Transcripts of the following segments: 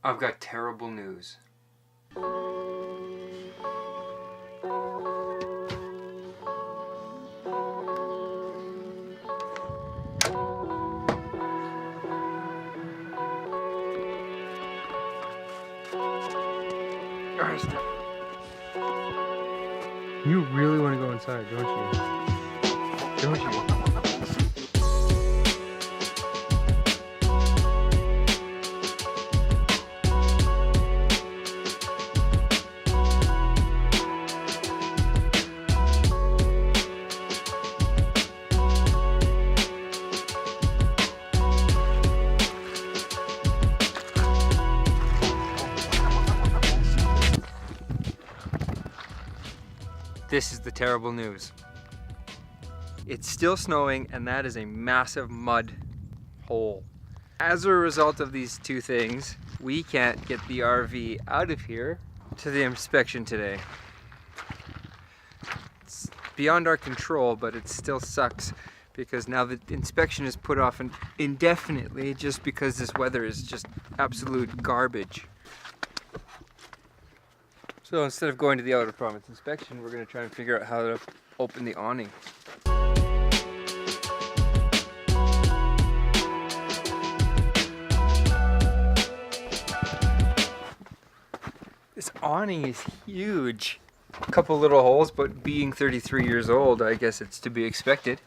I've got terrible news. You really want to go inside, don't you? Don't you? This is the terrible news. It's still snowing, and that is a massive mud hole. As a result of these two things, we can't get the RV out of here to the inspection today. It's beyond our control, but it still sucks because now the inspection is put off indefinitely just because this weather is just absolute garbage. So instead of going to the out of province inspection, we're going to try and figure out how to open the awning. This awning is huge. A couple little holes, but being 33 years old, I guess it's to be expected.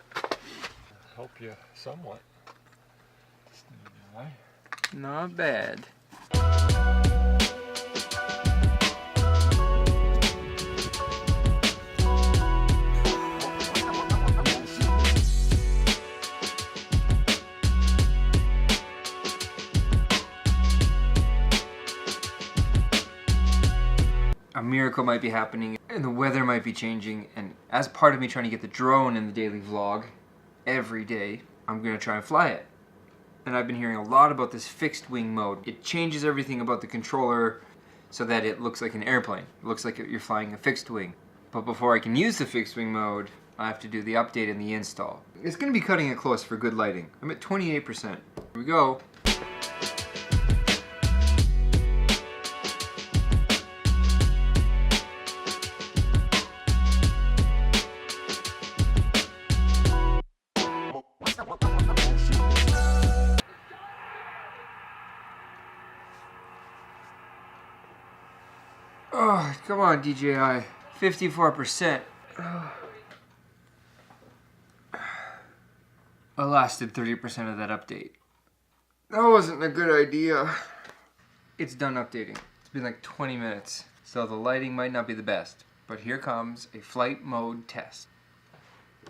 Help you somewhat. Not bad. A miracle might be happening and the weather might be changing, and as part of me trying to get the drone in the daily vlog every day, I'm going to try and fly it. And I've been hearing a lot about this fixed wing mode. It changes everything about the controller so that it looks like an airplane. It looks like you're flying a fixed wing. But before I can use the fixed wing mode, I have to do the update and the install. It's going to be cutting it close for good lighting. I'm at 28%. Here we go. Oh, come on, DJI. 54%. I lasted 30% of that update. That wasn't a good idea. It's done updating. It's been like 20 minutes, so the lighting might not be the best. But here comes a flight mode test.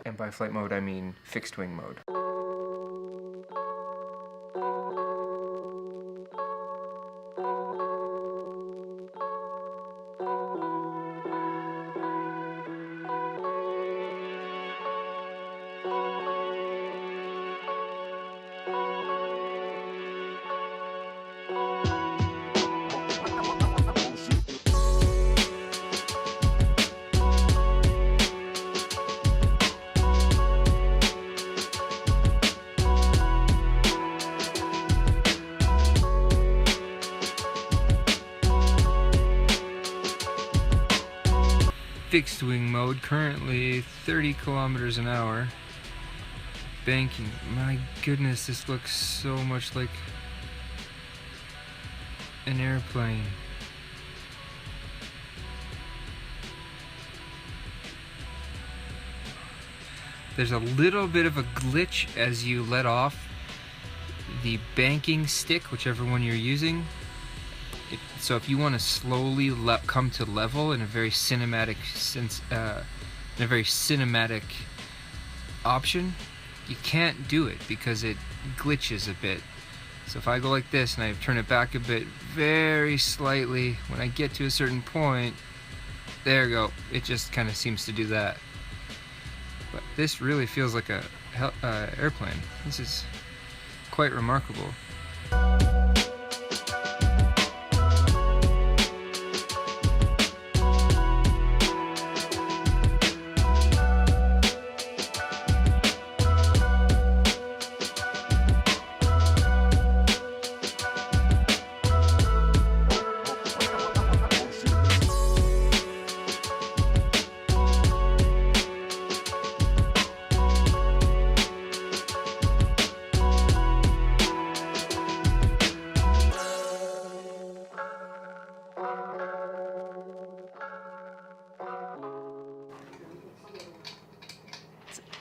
And by flight mode, I mean fixed wing mode. Fixed wing mode, currently 30 kilometers an hour. Banking. My goodness, this looks so much like an airplane. There's a little bit of a glitch as you let off the banking stick, whichever one you're using. So if you want to slowly come to level in a very cinematic option, you can't do it because it glitches a bit. So if I go like this and I turn it back a bit, very slightly, when I get to a certain point, there you go. It just kind of seems to do that. But this really feels like a airplane. This is quite remarkable.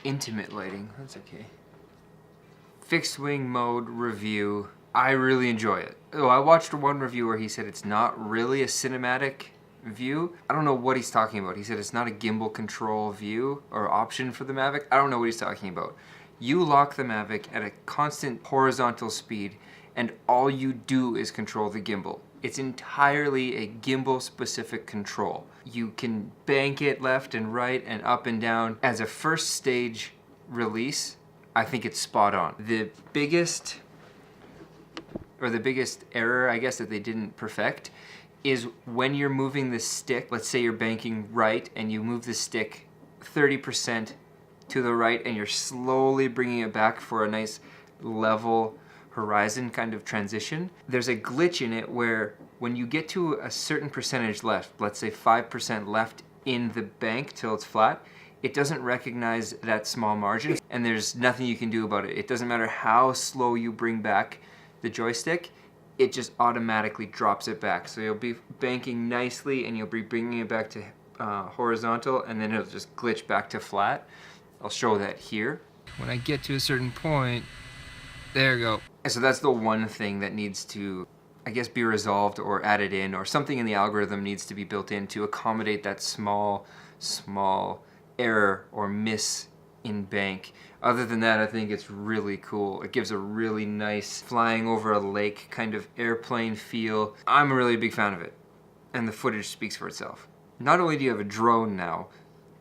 intimate lighting. That's okay. Fixed wing mode review. I really enjoy it. Oh, I watched one review where he said it's not really a cinematic view. I don't know what he's talking about. He said it's not a gimbal control view or option for the MAVIC. I don't know what he's talking about. You lock the MAVIC at a constant horizontal speed and all you do is control the gimbal. It's entirely a gimbal specific control. You can bank it left and right and up and down. As a first stage release, I think it's spot on. The biggest error, I guess, that they didn't perfect is when you're moving the stick. Let's say you're banking right and you move the stick 30% to the right and you're slowly bringing it back for a nice level horizon kind of transition. There's a glitch in it where when you get to a certain percentage left, let's say 5% left in the bank till it's flat, it doesn't recognize that small margin and there's nothing you can do about it. It doesn't matter how slow you bring back the joystick, it just automatically drops it back. So you'll be banking nicely and you'll be bringing it back to horizontal and then it'll just glitch back to flat. I'll show that here. When I get to a certain point, there you go. And so that's the one thing that needs to, I guess, be resolved or added in, or something in the algorithm needs to be built in to accommodate that small error or miss in bank. Other than that, I think it's really cool. It gives a really nice flying over a lake kind of airplane feel. I'm a really big fan of it. And the footage speaks for itself. Not only do you have a drone now,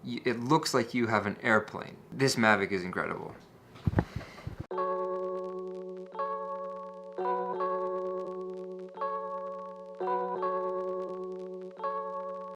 it looks like you have an airplane. This MAVIC is incredible.